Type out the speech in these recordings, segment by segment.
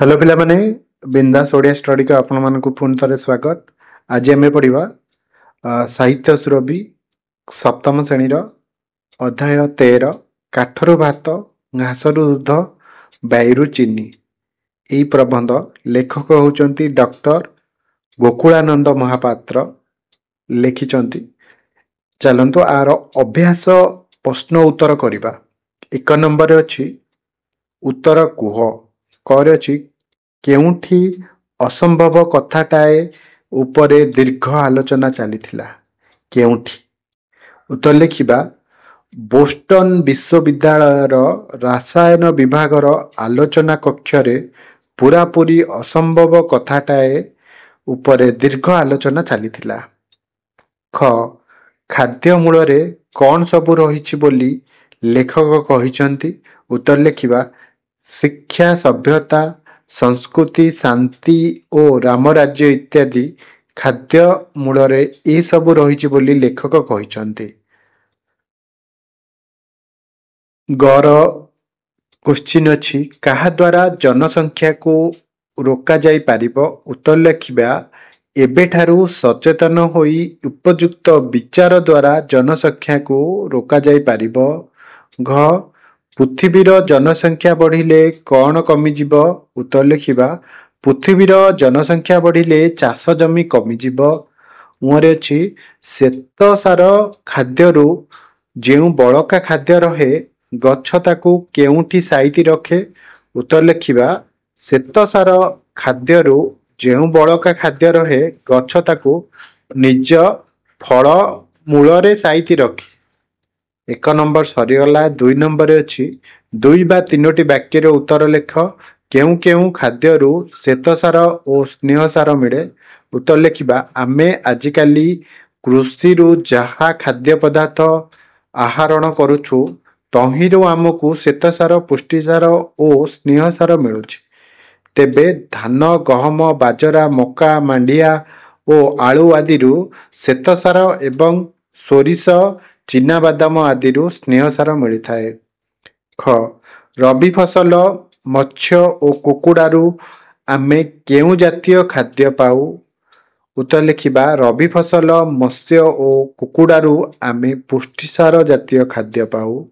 Hello पिला माने बिंदास ओडिया स्टडी को आपण मानकु पुन थरे स्वागत। आज आमे पढ़िबा साहित्य सुरभि सप्तम श्रेणी रो अध्याय 13 काठरू भात घासरू दूध बायरू चीनी। एई प्रबंध लेखक होउचंती डॉक्टर गोकुलानंद महापात्र लिखिचंती। चलंतु आर अभ्यास प्रश्न उत्तर करिबा। एक नंबर अछि उत्तर कुह कर अछि केउठी असंभव कथाटाए उपरे दीर्घ आलोचना चलीथिला केउठी। उत्तर लिखिबा बोस्टन विश्वविद्यालयर रसायन विभागर आलोचना कक्षरे पूरापूरी असंभव कथाटाए उपरे दीर्घ आलोचना चलीथिला। ख खाद्य मूलरे कौन सबु रहिछि बोली लेखक कहिचंती। उत्तर लिखिबा शिक्षा सभ्यता संस्कृति शांति और रामराज्य इत्यादि खाद्य मूलरे ए सबु रहिछि बोली लेखक कहिचंती। गर क्वेश्चन अछि कहा द्वारा जनसंख्या को रोका जाई पारिबो। उत्तर लिखिबा एबेठारु सचेतन होई उपयुक्त विचार द्वारा जनसंख्या को रोका जाई पारिबो। घ पृथ्वीर जनसंख्या बढ़िले कौन कमिजिब। उत्तर लिखिबा पृथ्वीर जनसंख्या बढ़िले चाष जमी कमिजिब। उमरे अछि श्वेत सार खाद्यरु जेउ बळका खाद्य रहे गछ ताकू केउठी साइति रखे। उत्तर लिखिबा श्वेत सार खाद्यरु जेउ बळका खाद्य रहे गछ ताकू निज फल मूलरे साइति रखे। एक नंबर सरीगला। दुई नंबर अछि दुई बा तीनोटी वाक्यर उत्तर लेख। केउ केउ खाद्यरु श्वेतसार और स्नेहसार मिले। उत्तर लिखिबा आमे आजिकाली कृषिरु जहा खाद्य पदार्थ आहरण करुछु तहिरु आमको श्वेतसार पुष्टिसार और स्नेहसार मिलुछि। तेबे धान गहम बाजरा मका मांडिया और आलू आदिरु श्वेतसार एवं सोरिष चीना बादाम आदिरु स्नेहसार मिलिथाए। ख रबी फसल मत्स्य और कुकुडारु आमे केउ जातीय खाद्य पाऊ। उत्तर लिखिबा रबी फसल मत्स्य और कुकुडारु आमे पुष्टिसार जातीय खाद्य पाऊ।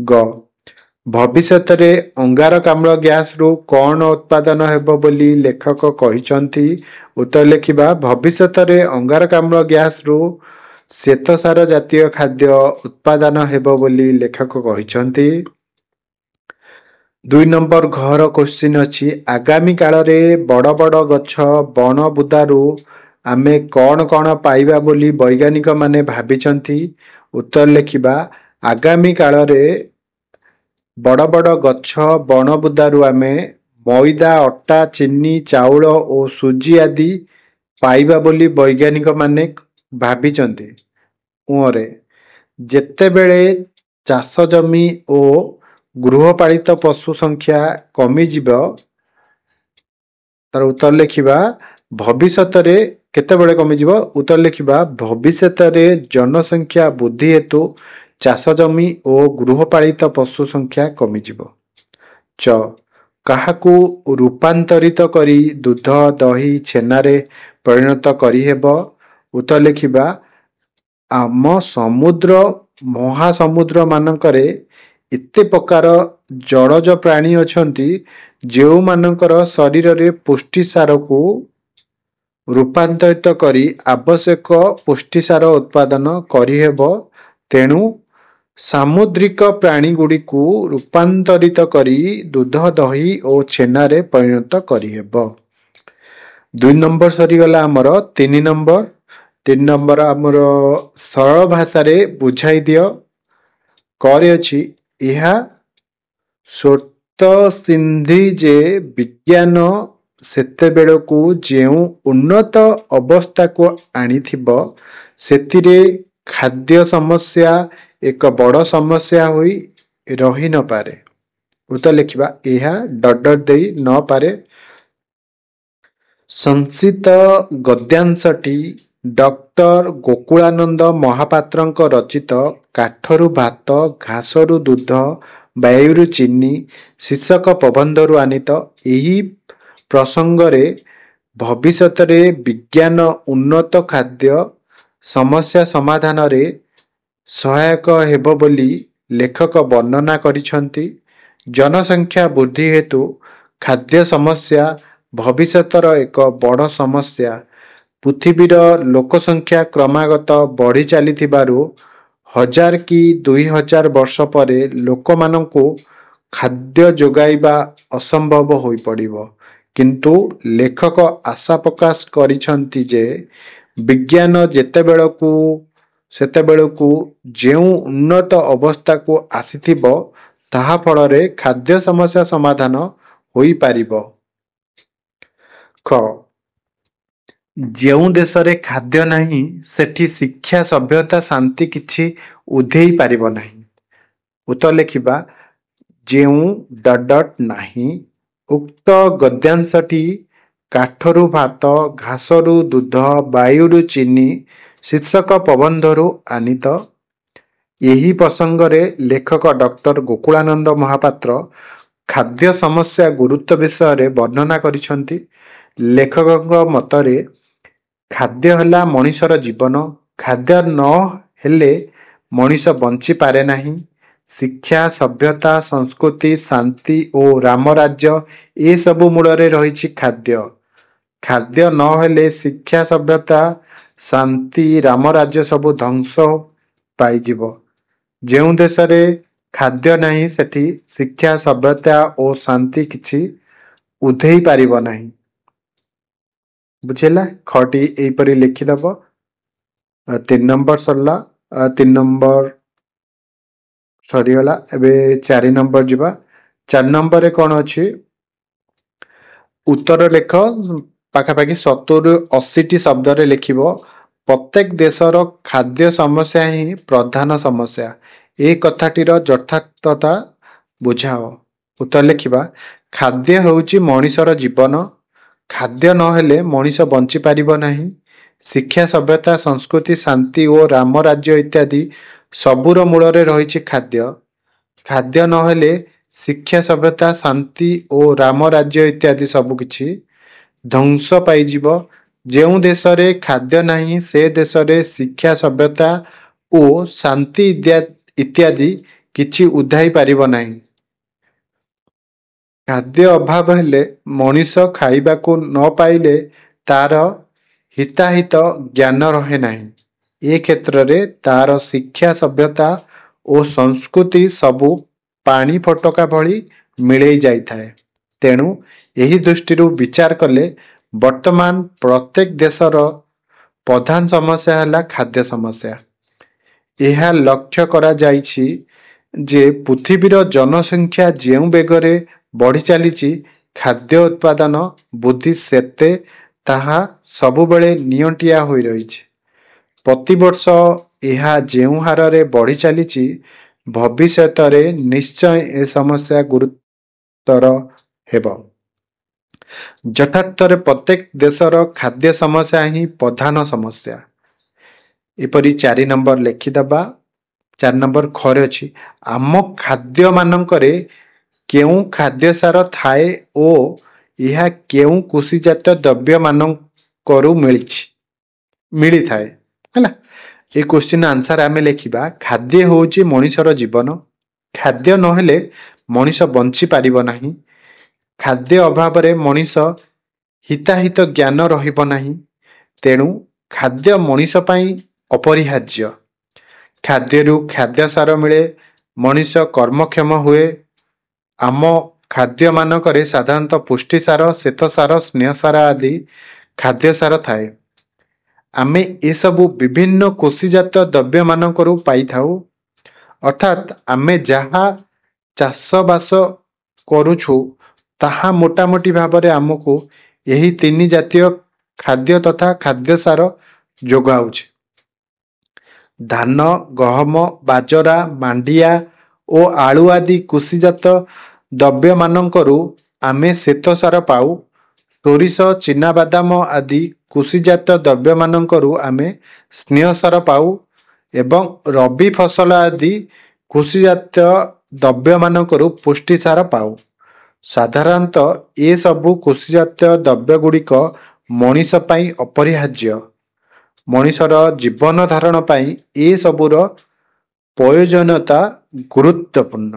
ग भविष्यत रे अंगारकाम्ल गैस रु कौन उत्पादन हेबो बोली लेखक कहिचंती। उत्तर लिखिबा भविष्यत रे अंगारकाम्ल गैस रु श्वेतसार जातीय खाद्य उत्पादन हेबो बोली लेखक कहिचंती। दुई नंबर घर क्वेश्चन अछि आगामी काल रे बड़ बड़ गछ बण बुदारु आमे कौन कौन पाइबा बोली वैज्ञानिक माने भाबिचंती। उत्तर लिखिबा आगामी काल रे बड़ बड़ गछ बण बुदारु आमे मैदा अटा चीनी चाउल और सुजी आदि पाइबा बोली वैज्ञानिक माने भाबिचंती। उरे जेते बेले चाष जमी और गृहपालित पशु संख्या कमी जीव तार उत्तर लिखिबा भविष्यत रे केते बेले कमी जीव। उत्तर लिखिबा भविष्यत रे जनसंख्या वृद्धि हेतु चाष जमी और गृहपालित पशु संख्या कमी जीव। च काहाकू रूपांतरित करी दूध दही छेनारे परिणत करी हेबो। उत्तर लिखिबा आम समुद्र महासमुद्र मानकरे इत्ते प्रकार जड़ज प्राणी अछंती जेउ मानकर शरीर रे पुष्टिसार को रूपांतरित करी आवश्यक पुष्टिसार उत्पादन करी हेबो। तेणु सामुद्रिक प्राणी गुडी को रूपांतरित करी दूध दही और छेनारे परिणत करी हेबो। दुई नंबर सरीगला आमर तीन नंबर आमर सरल भाषा रे बुझाई दियो। करे अछि इहा स्वत सिंधी जे विज्ञान सेते बेलकू जेउ उन्नत अवस्था को आनिथिबो सेतिरे खाद्य समस्या एक बड़ समस्या होई रही न पारे। उत्तर लिखिबा इहा डर देई न पारे। संक्षिप्त गद्यांशटी डॉक्टर गोकुलानंद महापात्रଙ୍କ रचित काठरू भात घासरू दूध बायुरू चीनी शीर्षक प्रबंधरू आनीत। एही ପ୍ରସଙ୍ଗରେ ଭବିଷ୍ୟତରେ ବିଜ୍ଞାନ ଉନ୍ନତ ଖାଦ୍ୟ ସମସ୍ୟା ସମାଧାନରେ ସହାୟକ ହେବ ବୋଲି ଲେଖକ ବର୍ଣ୍ଣନା କରିଛନ୍ତି। ଜନସଂଖ୍ୟା ବୃଦ୍ଧି ହେତୁ ଖାଦ୍ୟ ସମସ୍ୟା ଭବିଷ୍ୟତର ଏକ ବଡ଼ ସମସ୍ୟା। ପୃଥିବୀର ଲୋକସଂଖ୍ୟା କ୍ରମାଗତ ବଢ଼ି ଚାଲିଥିବାରୁ 1000 କି 2000 ବର୍ଷ ପରେ ଲୋକମାନଙ୍କୁ ଖାଦ୍ୟ ଯୋଗାଇବା ଅସମ୍ଭବ ହୋଇପଡ଼ିବ। କିନ୍ତୁ ଲେଖକ ଆଶା ପ୍ରକାଶ କରିଛନ୍ତି ଯେ ବିଜ୍ଞାନ ସେତେବେଳକୁ ଯେଉଁ ଉନ୍ନତ ଅବସ୍ଥାକୁ ଆସିଥିବ ତାହା ଫଳରେ ଖାଦ୍ୟ ସମସ୍ୟା ସମାଧାନ ହୋଇପାରିବ। ଖ ଯେଉଁ ଦେଶରେ ଖାଦ୍ୟ ନାହିଁ ସେଠି ଶିକ୍ଷା ସଭ୍ୟତା ଶାନ୍ତି କିଛି ଉଧେଇ ପାରିବ ନାହିଁ। ଉତ୍ତର ଲେଖିବା ଯେଉଁ ନାହିଁ। ଉକ୍ତ ଗଦ୍ୟାଂଶଟି କାଠରୁ ଭାତ, ଘାସରୁ ଦୁଧ, ବାୟୁରୁ ଚିନି ଶୀର୍ଷକ ପ୍ରବନ୍ଧରୁ ଆନିତ। ଏହି ପ୍ରସଙ୍ଗରେ ଲେଖକ ଡକ୍ଟର ଗୋକୁଳାନନ୍ଦ ମହାପାତ୍ର ଖାଦ୍ୟ ସମସ୍ୟା ଗୁରୁତ୍ୱ ବିଷୟରେ ବର୍ଣ୍ଣନା କରିଛନ୍ତି। ଲେଖକଙ୍କ ମତରେ ଖାଦ୍ୟ ହେଲା ମଣିଷର ଜୀବନ। ଖାଦ୍ୟ ନ ହେଲେ ମଣିଷ ବଞ୍ଚିପାରେ ନାହିଁ। ଶିକ୍ଷା, ସଭ୍ୟତା, ସଂସ୍କୃତି, ଶାନ୍ତି ଓ ରାମରାଜ୍ୟ ଏସବୁ ମୂଳରେ ରହିଛି ଖାଦ୍ୟ। ଖାଦ୍ୟ ନ ହେଲେ ଶିକ୍ଷା, ସଭ୍ୟତା, ଶାନ୍ତି, ରାମରାଜ୍ୟ ସବୁ ଧ୍ୱଂସ ପାଇଯିବ। ଯେଉଁ ଦେଶରେ ଖାଦ୍ୟ ନାହିଁ ସେଠି ଶିକ୍ଷା, ସଭ୍ୟତା ଓ ଶାନ୍ତି କିଛି ଉଧେଇ ପାରିବ ନାହିଁ। ବୁଝିଲା? ଖଟି ଏଇପରି ଲେଖିଦବ। 3 ନମ୍ବର ସରିଲା। 3 ନମ୍ବର ସରିଗଲା। ଏବେ 4 ନମ୍ବର ଯିବା। 4 ନମ୍ବରରେ କଣ ଅଛି? ଉତ୍ତର ଲେଖ। ପାଖାପାଖି 70ରୁ 80ଟି ଶବ୍ଦରେ ଲେଖିବ। ପ୍ରତ୍ୟେକ ଦେଶର ଖାଦ୍ୟ ସମସ୍ୟା ହିଁ ପ୍ରଧାନ ସମସ୍ୟା। ଏ କଥାଟିର ଯଥାର୍ଥତା ବୁଝାଅ। ଉତ୍ତର ଲେଖିବା ଖାଦ୍ୟ ହେଉଛି ମଣିଷର ଜୀବନ। ଖାଦ୍ୟ ନହେଲେ ମଣିଷ ବଞ୍ଚିପାରିବ ନାହିଁ। ଶିକ୍ଷା, ସଭ୍ୟତା, ସଂସ୍କୃତି, ଶାନ୍ତି ଓ ରାମରାଜ୍ୟ ଇତ୍ୟାଦି ସବୁର ମୂଳରେ ରହିଛି ଖାଦ୍ୟ। ଖାଦ୍ୟ ନହେଲେ ଶିକ୍ଷା, ସଭ୍ୟତା, ଶାନ୍ତି ଓ ରାମରାଜ୍ୟ ଇତ୍ୟାଦି ସବୁକିଛି ଧ୍ୱଂସ ପାଇଯିବ। ଯେଉଁ ଦେଶରେ ଖାଦ୍ୟ ନାହିଁ ସେ ଦେଶରେ ଶିକ୍ଷା, ସଭ୍ୟତା ଓ ଶାନ୍ତି ଇତ୍ୟାଦି କିଛି ଉଧାଇ ପାରିବ ନାହିଁ। ଖାଦ୍ୟ ଅଭାବ ହେଲେ ମଣିଷ ଖାଇବାକୁ ନ ପାଇଲେ ତାର ହିତାହିତ ଜ୍ଞାନ ରହେ ନାହିଁ। ଏ କ୍ଷେତ୍ରରେ ତାର ଶିକ୍ଷା, ସଭ୍ୟତା ଓ ସଂସ୍କୃତି ସବୁ ପାଣି ଫୋଟକା ଭଳି ମିଳେଇ ଯାଇଥାଏ। ତେଣୁ ଏହି ଦୃଷ୍ଟିରୁ ବିଚାର କଲେ ବର୍ତ୍ତମାନ ପ୍ରତ୍ୟେକ ଦେଶର ପ୍ରଧାନ ସମସ୍ୟା ହେଲା ଖାଦ୍ୟ ସମସ୍ୟା। ଏହା ଲକ୍ଷ୍ୟ କରାଯାଇଛି ଯେ ପୃଥିବୀର ଜନସଂଖ୍ୟା ଯେଉଁ ବେଗରେ ବଢ଼ି ଚାଲିଛି ଖାଦ୍ୟ ଉତ୍ପାଦନ ବୃଦ୍ଧି ସେତେ ତାହା ସବୁବେଳେ ନିଅଣ୍ଟିଆ ହୋଇ ରହିଛି। ପ୍ରତିବର୍ଷ ଏହା ଯେଉଁ ହାରରେ ବଢ଼ି ଚାଲିଛି ଭବିଷ୍ୟତରେ ନିଶ୍ଚୟ ଏ ସମସ୍ୟା ଗୁରୁତର ହେବ। ଯଥାର୍ଥରେ ପ୍ରତ୍ୟେକ ଦେଶର ଖାଦ୍ୟ ସମସ୍ୟା ହିଁ ପ୍ରଧାନ ସମସ୍ୟା। ଏପରି 4 ନମ୍ବର ଲେଖିଦେବା। 4 ନମ୍ବର ଖରେ ଅଛି ଆମ ଖାଦ୍ୟ ମାନଙ୍କରେ କେଉଁ ଖାଦ୍ୟସାର ଥାଏ ଓ ଏହା କେଉଁ କୃଷିଜାତ ଦ୍ରବ୍ୟ ମାନଙ୍କରୁ ମିଳିଥାଏ। ହେଲା, ଏ କ୍ୱେଶ୍ଚିନ୍ ଆନ୍ସର ଆମେ ଲେଖିବା ଖାଦ୍ୟ ହେଉଛି ମଣିଷର ଜୀବନ। ଖାଦ୍ୟ ନହେଲେ ମଣିଷ ବଞ୍ଚି ପାରିବ ନାହିଁ। ଖାଦ୍ୟ ଅଭାବରେ ମଣିଷ ହିତାହିତ ଜ୍ଞାନ ରହିବ ନାହିଁ। ତେଣୁ ଖାଦ୍ୟ ମଣିଷ ପାଇଁ ଅପରିହାର୍ଯ୍ୟ। ଖାଦ୍ୟରୁ ଖାଦ୍ୟସାର ମିଳେ, ମଣିଷ କର୍ମକ୍ଷମ ହୁଏ। ଆମ ଖାଦ୍ୟ ମାନଙ୍କରେ ସାଧାରଣତଃ ପୁଷ୍ଟିସାର, ଶ୍ୱେତସାର, ସ୍ନେହସାର ଆଦି ଖାଦ୍ୟସାର ଥାଏ। ଆମେ ଏସବୁ ବିଭିନ୍ନ କୃଷିଜାତ ଦ୍ରବ୍ୟ ମାନଙ୍କରୁ ପାଇଥାଉ। ଅର୍ଥାତ୍ ଆମେ ଯାହା ଚାଷବାସ କରୁଛୁ ତାହା ମୋଟାମୋଟି ଭାବରେ ଆମକୁ ଏହି 3 ଜାତୀୟ ଖାଦ୍ୟ ତଥା ଖାଦ୍ୟସାର ଯୋଗାଉଛି। ଧାନ, ଗହମ, ବାଜରା, ମାଣ୍ଡିଆ ଓ ଆଳୁ ଆଦି କୃଷିଜାତ ଦ୍ରବ୍ୟ ମାନଙ୍କରୁ ଆମେ ଶ୍ୱେତସାର ପାଉ। ସୋରିଷ, ଚିନାବାଦାମ ଆଦି କୃଷିଜାତ ଦ୍ରବ୍ୟ ମାନଙ୍କରୁ ଆମେ ସ୍ନେହସାର ପାଉ ଏବଂ ରବି ଫସଲ ଆଦି କୃଷିଜାତ ଦ୍ରବ୍ୟ ମାନଙ୍କରୁ ପୁଷ୍ଟିସାର ପାଉ। ସାଧାରଣତଃ ଏ ସବୁ କୃଷିଜାତୀୟ ଦ୍ରବ୍ୟଗୁଡ଼ିକ ମଣିଷ ପାଇଁ ଅପରିହାର୍ଯ୍ୟ। ମଣିଷର ଜୀବନ ଧାରଣ ପାଇଁ ଏ ସବୁର ପ୍ରୟୋଜନୀୟତା ଗୁରୁତ୍ୱପୂର୍ଣ୍ଣ।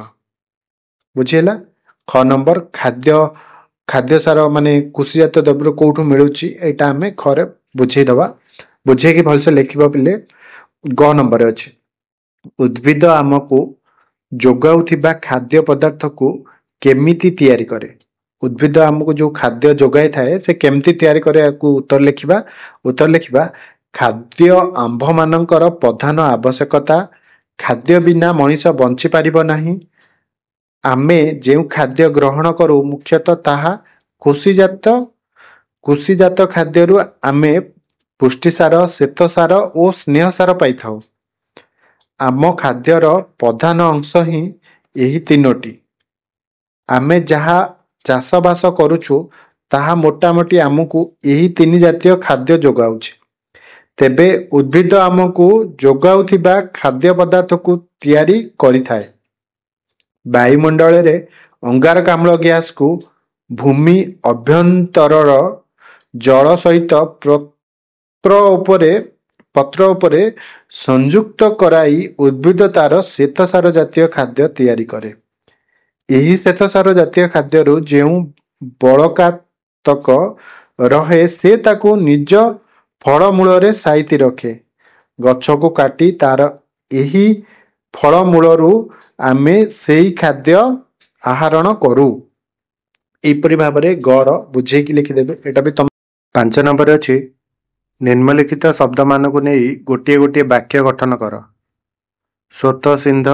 ବୁଝିହେଲା? ଖ ନମ୍ବର ଖାଦ୍ୟସାର ମାନେ କୃଷିଜାତୀୟ ଦ୍ରବ୍ୟ କୋଉଠୁ ମିଳୁଛି ଏଇଟା ଆମେ ଖରେ ବୁଝେଇଦବା। ବୁଝେଇକି ଭଲସେ ଲେଖିବା ପିଲେ। ଗ ନମ୍ବର ଅଛି ଉଦ୍ଭିଦ ଆମକୁ ଯୋଗାଉଥିବା ଖାଦ୍ୟ ପଦାର୍ଥକୁ କେମିତି ତିଆରି କରେ? ଉଦ୍ଭିଦ ଆମକୁ ଯୋଉ ଖାଦ୍ୟ ଯୋଗାଇ ଥାଏ ସେ କେମିତି ତିଆରି କରେ ଏହାକୁ ଉତ୍ତର ଲେଖିବା ଖାଦ୍ୟ ଆମ୍ଭମାନଙ୍କର ପ୍ରଧାନ ଆବଶ୍ୟକତା। ଖାଦ୍ୟ ବିନା ମଣିଷ ବଞ୍ଚି ପାରିବ ନାହିଁ। ଆମେ ଯେଉଁ ଖାଦ୍ୟ ଗ୍ରହଣ କରୁ ମୁଖ୍ୟତଃ ତାହା କୃଷିଜାତ ଖାଦ୍ୟରୁ ଆମେ ପୁଷ୍ଟିସାର, ଶ୍ୱେତସାର ଓ ସ୍ନେହସାର ପାଇଥାଉ। ଆମ ଖାଦ୍ୟର ପ୍ରଧାନ ଅଂଶ ହିଁ ଏହି ତିନୋଟି। ଆମେ ଯାହା ଚାଷବାସ କରୁଛୁ ତାହା ମୋଟାମୋଟି ଆମକୁ ଏହି ତିନି ଜାତୀୟ ଖାଦ୍ୟ ଯୋଗାଉଛି। ତେବେ ଉଦ୍ଭିଦ ଆମକୁ ଯୋଗାଉଥିବା ଖାଦ୍ୟ ପଦାର୍ଥକୁ ତିଆରି କରିଥାଏ। ବାୟୁମଣ୍ଡଳରେ ଅଙ୍ଗାରକାମ୍ଳ ଗ୍ୟାସକୁ ଭୂମି ଅଭ୍ୟନ୍ତରର ଜଳ ସହିତ ପତ୍ର ଉପରେ ସଂଯୁକ୍ତ କରାଇ ଉଦ୍ଭିଦ ତାର ଶ୍ୱେତସାର ଜାତୀୟ ଖାଦ୍ୟ ତିଆରି କରେ। ଏହି ଶ୍ୱେତସାର ଜାତୀୟ ଖାଦ୍ୟରୁ ଯେଉଁ ବଳକାତକ ରହେ ସେ ତାକୁ ନିଜ ଫଳମୂଳରେ ସାଇତି ରଖେ। ଗଛକୁ କାଟି ତାର ଏହି ଫଳମୂଳରୁ ଆମେ ସେଇ ଖାଦ୍ୟ ଆହରଣ କରୁ। ଏହିପରି ଭାବରେ ଗର ବୁଝେଇକି ଲେଖିଦେବେ। ଏଟା ବି ତମ 5 ନମ୍ବରରେ ଅଛି ନିମ୍ନଲିଖିତ ଶବ୍ଦମାନଙ୍କୁ ନେଇ ଗୋଟିଏ ଗୋଟିଏ ବାକ୍ୟ ଗଠନ କର। ସ୍ୱତଃସିନ୍ଧ,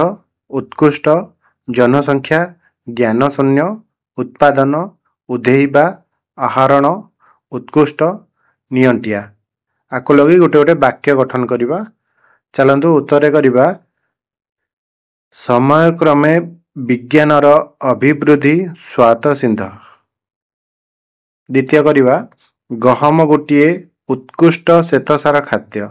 ଉତ୍କୃଷ୍ଟ, ଜନସଂଖ୍ୟା, ଜ୍ଞାନଶୂନ୍ୟ, ଉତ୍ପାଦନ, ଉଧେଇବା, ଆହରଣ, ଉତ୍କୃଷ୍ଟ, ନିଅଣ୍ଟିଆ। ଆକୁ ଲଗେଇ ଗୋଟେ ଗୋଟେ ବାକ୍ୟ ଗଠନ କରିବା। ଚାଲନ୍ତୁ ଉତ୍ତରରେ କରିବା ସମୟକ୍ରମେ ବିଜ୍ଞାନର ଅଭିବୃଦ୍ଧି ସ୍ୱତଃସିନ୍ଧ। ଦ୍ୱିତୀୟ କରିବା ଗହମ ଗୋଟିଏ ଉତ୍କୃଷ୍ଟ ଶ୍ୱେତସାର ଖାଦ୍ୟ।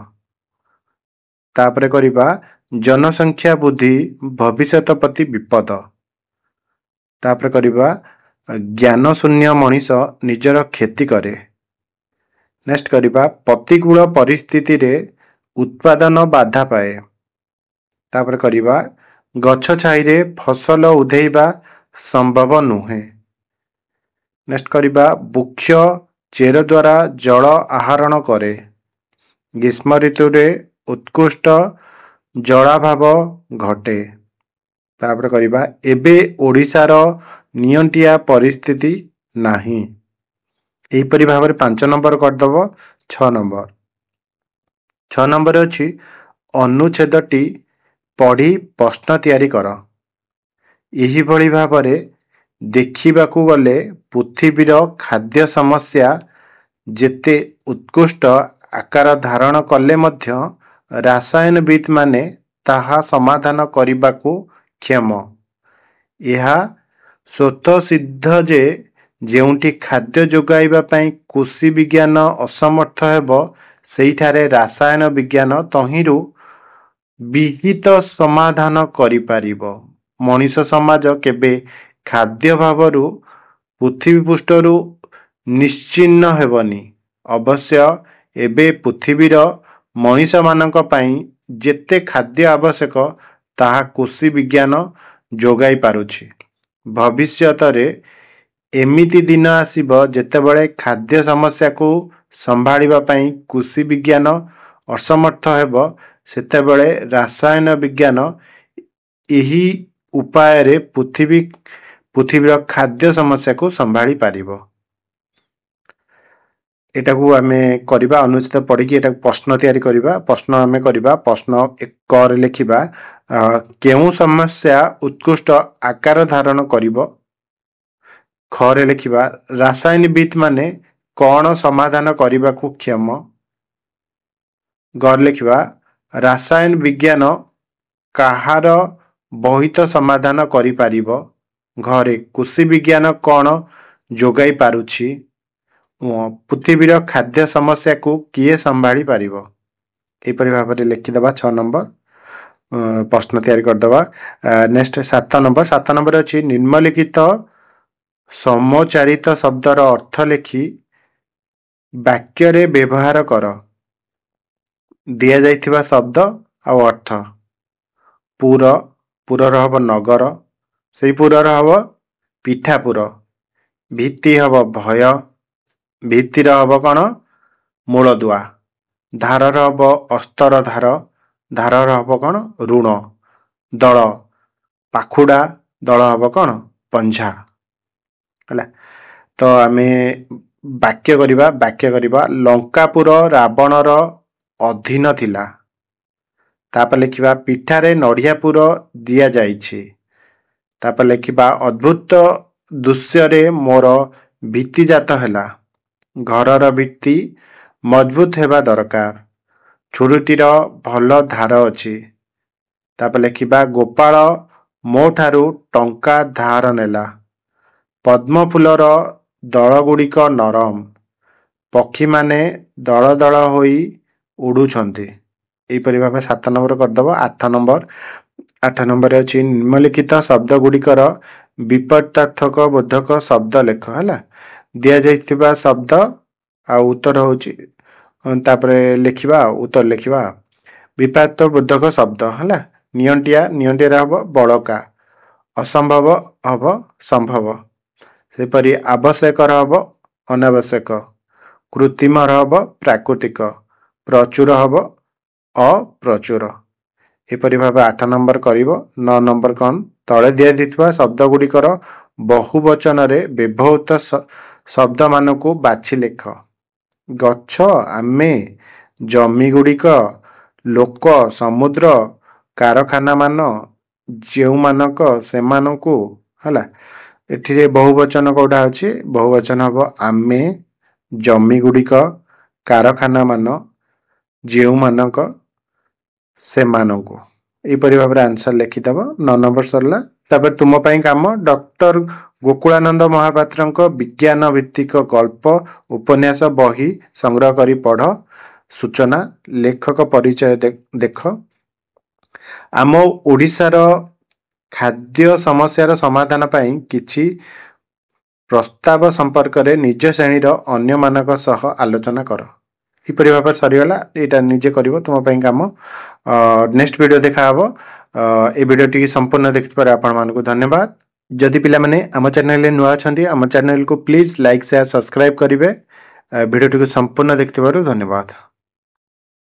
ତାପରେ କରିବା ଜନସଂଖ୍ୟା ବୃଦ୍ଧି ଭବିଷ୍ୟତ ପ୍ରତି ବିପଦ। ତାପରେ କରିବା ଜ୍ଞାନଶୂନ୍ୟ ମଣିଷ ନିଜର କ୍ଷତି କରେ। ନେକ୍ସଟ କରିବା ପ୍ରତିକୂଳ ପରିସ୍ଥିତିରେ ଉତ୍ପାଦନ ବାଧା ପାଏ। ତାପରେ କରିବା ଗଛ ଛାଇରେ ଫସଲ ଉଧେଇବା ସମ୍ଭବ ନୁହେଁ। ନେକ୍ସଟ କରିବା ବୃକ୍ଷ ଚେର ଦ୍ୱାରା ଜଳ ଆହରଣ କରେ। ଗ୍ରୀଷ୍ମ ଋତୁରେ ଉତ୍କୃଷ୍ଟ ଜଳାଭାବ ଘଟେ। ତାପରେ କରିବା ଏବେ ଓଡ଼ିଶାର ନିଅଣ୍ଟିଆ ପରିସ୍ଥିତି ନାହିଁ। ଏହିପରି ଭାବରେ 5 ନମ୍ବର କରିଦେବ। 6 ନମ୍ବର ଅଛି ଅନୁଚ୍ଛେଦଟି ପଢ଼ି ପ୍ରଶ୍ନ ତିଆରି କର। ଏହିଭଳି ଭାବରେ ଦେଖିବାକୁ ଗଲେ ପୃଥିବୀର ଖାଦ୍ୟ ସମସ୍ୟା ଯେତେ ଉତ୍କୃଷ୍ଟ ଆକାର ଧାରଣ କଲେ ମଧ୍ୟ ରସାୟନବିତ୍ ମାନେ ତାହା ସମାଧାନ କରିବାକୁ କ୍ଷମ। ଏହା ସ୍ୱତଃସିଦ୍ଧ ଯେ ଯେଉଁଠି ଖାଦ୍ୟ ଯୋଗାଇବା ପାଇଁ କୃଷି ବିଜ୍ଞାନ ଅସମର୍ଥ ହେବ ସେହିଠାରେ ରସାୟନ ବିଜ୍ଞାନ ତହିଁରୁ ବିହିତ ସମାଧାନ କରିପାରିବ। ମଣିଷ ସମାଜ କେବେ ଖାଦ୍ୟାଭାବରୁ ପୃଥିବୀ ପୃଷ୍ଠରୁ ନିଶ୍ଚିହ୍ନ ହେବନି। ଅବଶ୍ୟ ଏବେ ପୃଥିବୀର ମଣିଷମାନଙ୍କ ପାଇଁ ଯେତେ ଖାଦ୍ୟ ଆବଶ୍ୟକ ତାହା କୃଷି ବିଜ୍ଞାନ ଯୋଗାଇ ପାରୁଛି। ଭବିଷ୍ୟତରେ ଏମିତି ଦିନ ଆସିବ ଯେତେବେଳେ ଖାଦ୍ୟ ସମସ୍ୟାକୁ ସମ୍ଭାଳିବା ପାଇଁ କୃଷି ବିଜ୍ଞାନ ଅସମର୍ଥ ହେବ। ସେତେବେଳେ ରସାୟନ ବିଜ୍ଞାନ ଏହି ଉପାୟରେ ପୃଥିବୀର ଖାଦ୍ୟ ସମସ୍ୟାକୁ ସମ୍ଭାଳି ପାରିବ। ଏଟାକୁ ଆମେ କରିବା ଅନୁଚିତ ପଢ଼ିକି ଏଟାକୁ ପ୍ରଶ୍ନ ତିଆରି କରିବା। ପ୍ରଶ୍ନ ଆମେ କରିବା ପ୍ରଶ୍ନ 1ରେ ଲେଖିବା କେଉଁ ସମସ୍ୟା ଉତ୍କୃଷ୍ଟ ଆକାର ଧାରଣ କରିବ। ଖରେ ଲେଖିବା ରାସାୟନିକବିତ୍ ମାନେ କ'ଣ ସମାଧାନ କରିବାକୁ କ୍ଷମ। ଗରେ ଲେଖିବା ରସାୟନ ବିଜ୍ଞାନ କାହାର ବହୁତ ସମାଧାନ କରିପାରିବ। ଘରେ କୃଷି ବିଜ୍ଞାନ କ'ଣ ଯୋଗାଇ ପାରୁଛି। ପୃଥିବୀର ଖାଦ୍ୟ ସମସ୍ୟାକୁ କିଏ ସମ୍ଭାଳି ପାରିବ। ଏହିପରି ଭାବରେ ଲେଖିଦେବା। 6 ନମ୍ବର ପ୍ରଶ୍ନ ତିଆରି କରିଦେବା। ନେକ୍ସଟ 7 ନମ୍ବର ଅଛି ନିମ୍ନଲିଖିତ समचारित शब्दर अर्थ लिखि वाक्य व्यवहार कर। दिया जाइथिबा शब्द आ अर्थ पुर पुरर हब नगर सेई पुरर हब पिठापुर। भित्ति हब भय भित्तिर हब कण मूलदुआ। धारर हब अस्तर धार धारर हब कण ऋण। दल पाखुड़ा दल हब कण पंझा। हला तो आमे वाक्य करिबा लंकापुर रावणर अधीन थिला। तापर लिखिबा पिठारे नड़ियापुर दिया जाइछि। तापर लिखिबा अद्भुत दृश्य मोर भित्तिजात हैला। घरर भित्ति मजबूत हेबा दरकार। छुरीटीर भल धार अछि। तापर लिखिबा गोपाल मो ठारू टंका धार नेला। पद्म फूलर दल गुड़िक नरम। पक्षी माने दल दल होई उड़ुछंती। एपरि भाबे 7 नंबर करदबो। 8 नंबर अछि निम्नलिखित शब्द गुड़िकर विपरीतार्थक बोधक शब्द लेख। हला दिया जाइथिबा शब्द आ उत्तर होची तापरे लिखिबा उत्तर लिखिबा विपरीत बोधक शब्द। हला नियंटिया नियंटिया हबो बळका। असंभव हबो संभव। सेपरि आवश्यक हबो अनावश्यक। कृत्रिम हबो प्राकृतिक। प्रचुर हबो अप्रचुर। एपरि भाबे 8 नंबर करिवो। 9 नंबर कौन तळे दिया दिथिबा शब्द गुड़िकर बहुवचन रे व्यवहृत शब्द मानकु बाछि लेख। गच्छ आमे जमी गुड़िक लोक समुद्र कारखाना मान जेउ मानक से मानकु। हला एठिरे बहुवचन कोडा अछि बहुवचन हबो आमे जमी गुड़िक कारखाना मान जेउ मानक से मानकु। एपरि भाबे आंसर लिखि दबो। 9 नंबर सरला। तापर तुम पई काम डॉक्टर गोकुलानंद महापात्रंक विज्ञान भित्तिक गल्प उपन्यास बही संग्रह करी पढ़। सूचना लेखक परिचय देख। आम ओडिशार खाद्य समस्यार समाधान पई किछि प्रस्ताव संपर्क रे निज श्रेणीर अन्य मानक सह आलोचना कर। इपरि भाबे सरीगला। एटा निजे करिवो तुम पई काम। नेक्स्ट वीडियो देखा हबो। ए वीडियो टी संपूर्ण देखि पर आपण मानकु धन्यवाद। जदि पिला माने हम चैनल ले नुआ छथि हम चैनल को प्लीज लाइक शेयर सब्सक्राइब करिवे। वीडियो टी संपूर्ण देखिथिबारु धन्यवाद।